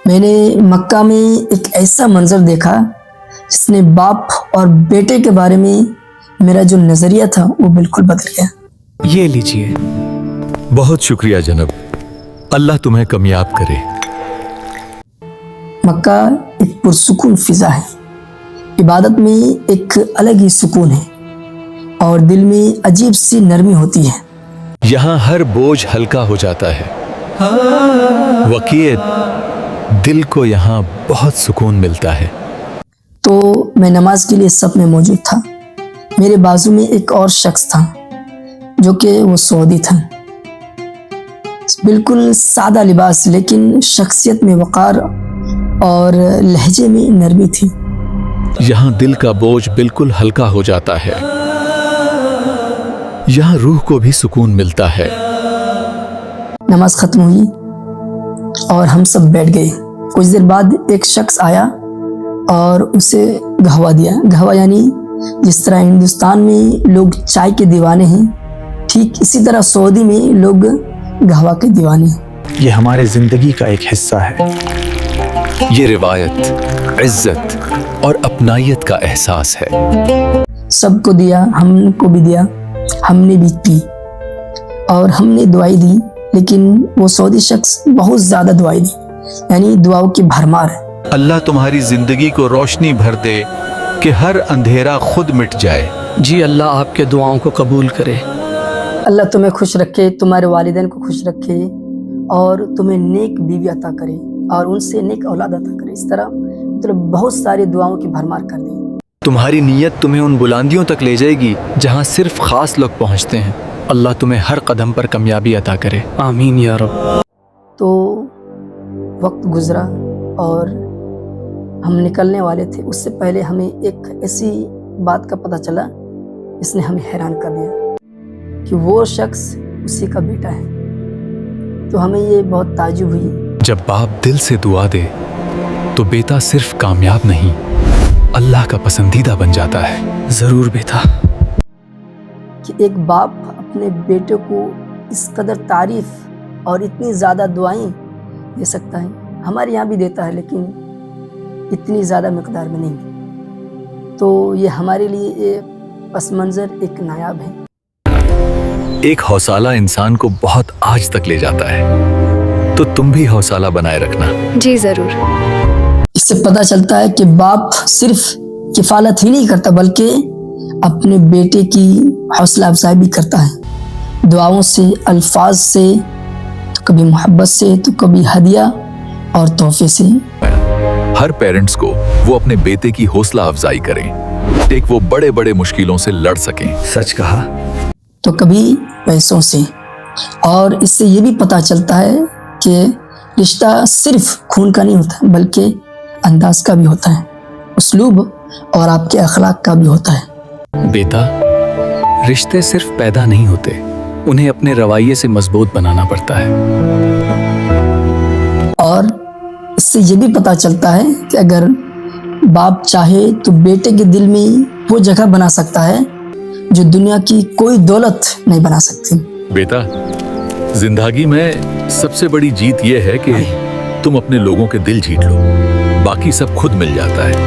میں نے مکہ میں ایک ایسا منظر دیکھا جس نے باپ اور بیٹے کے بارے میں میرا جو نظریہ تھا وہ بالکل بدل گیا۔ یہ لیجئے۔ بہت شکریہ جناب، اللہ تمہیں کامیاب کرے۔ مکہ ایک پرسکون فضا ہے، عبادت میں ایک الگ ہی سکون ہے اور دل میں عجیب سی نرمی ہوتی ہے۔ یہاں ہر بوجھ ہلکا ہو جاتا ہے۔ وقیع دل کو یہاں بہت سکون ملتا ہے۔ تو میں نماز کے لیے صف میں موجود تھا۔ میرے بازو میں ایک اور شخص تھا جو کہ وہ سعودی تھا، بالکل سادہ لباس لیکن شخصیت میں وقار اور لہجے میں نرمی تھی۔ یہاں دل کا بوجھ بالکل ہلکا ہو جاتا ہے، یہاں روح کو بھی سکون ملتا ہے۔ نماز ختم ہوئی اور ہم سب بیٹھ گئے۔ کچھ دیر بعد ایک شخص آیا اور اسے گہوا دیا۔ گہوا یعنی جس طرح ہندوستان میں لوگ چائے کے دیوانے ہیں، ٹھیک اسی طرح سعودی میں لوگ گہوا کے دیوانے ہیں۔ یہ ہمارے زندگی کا ایک حصہ ہے۔ یہ روایت، عزت اور اپنائیت کا احساس ہے۔ سب کو دیا، ہم کو بھی دیا، ہم نے بھی پی اور ہم نے دعائی دی، لیکن وہ سعودی شخص بہت زیادہ دعائی دی، یعنی دعاؤں کی بھرمار ہے۔ اللہ تمہاری زندگی کو روشنی بھر دے کہ ہر اندھیرا خود مٹ جائے۔ جی اللہ آپ کے دعاؤں کو قبول کرے۔ اللہ تمہیں خوش رکھے، تمہارے والدین کو خوش رکھے اور تمہیں نیک بیوی عطا کرے اور ان سے نیک اولاد عطا کرے۔ اس طرح مطلب بہت ساری دعاؤں کی بھرمار کر دی۔ تمہاری نیت تمہیں ان بلندیوں تک لے جائے گی جہاں صرف خاص لوگ پہنچتے ہیں۔ اللہ تمہیں ہر قدم پر کامیابی عطا کرے، آمین یا رب۔ تو وقت گزرا اور ہم نکلنے والے تھے، اس سے پہلے ہمیں ایک ایسی بات کا پتہ چلا جس نے ہمیں حیران کر دیا کہ وہ شخص اسی کا بیٹا ہے۔ تو ہمیں یہ بہت تعجب ہوئی۔ جب باپ دل سے دعا دے تو بیٹا صرف کامیاب نہیں، اللہ کا پسندیدہ بن جاتا ہے۔ ضرور بیٹا۔ کہ ایک باپ اپنے بیٹے کو اس قدر تعریف اور اتنی زیادہ دعائیں دے سکتا ہے۔ ہمارے یہاں بھی دیتا ہے لیکن اتنی زیادہ مقدار میں نہیں۔ تو یہ ہمارے لیے ایک پس منظر، ایک نایاب ہے۔ ایک حوصلہ انسان کو بہت آج تک لے جاتا ہے، تو تم بھی حوصلہ بنائے رکھنا۔ جی ضرور۔ اس سے پتہ چلتا ہے کہ باپ صرف کفالت ہی نہیں کرتا بلکہ اپنے بیٹے کی حوصلہ افزائی بھی کرتا ہے، دعاؤں سے، الفاظ سے، تو کبھی محبت سے، تو کبھی ہدیہ اور تحفے سے۔ ہر پیرنٹس کو وہ اپنے بیٹے کی حوصلہ افزائی کریں، ایک وہ بڑے بڑے مشکلوں سے لڑ سکیں۔ سچ کہا۔ تو کبھی پیسوں سے۔ اور اس سے یہ بھی پتہ چلتا ہے کہ رشتہ صرف خون کا نہیں ہوتا بلکہ انداز کا بھی ہوتا ہے، اسلوب اور آپ کے اخلاق کا بھی ہوتا ہے۔ بیٹا، رشتے صرف پیدا نہیں ہوتے، انہیں اپنے رویے سے مضبوط بنانا پڑتا ہے۔ اور اس سے یہ بھی پتہ چلتا ہے کہ اگر باپ چاہے تو بیٹے کے دل میں وہ جگہ بنا سکتا ہے جو دنیا کی کوئی دولت نہیں بنا سکتی۔ بیٹا، زندگی میں سب سے بڑی جیت یہ ہے کہ تم اپنے لوگوں کے دل جیت لو، باقی سب خود مل جاتا ہے۔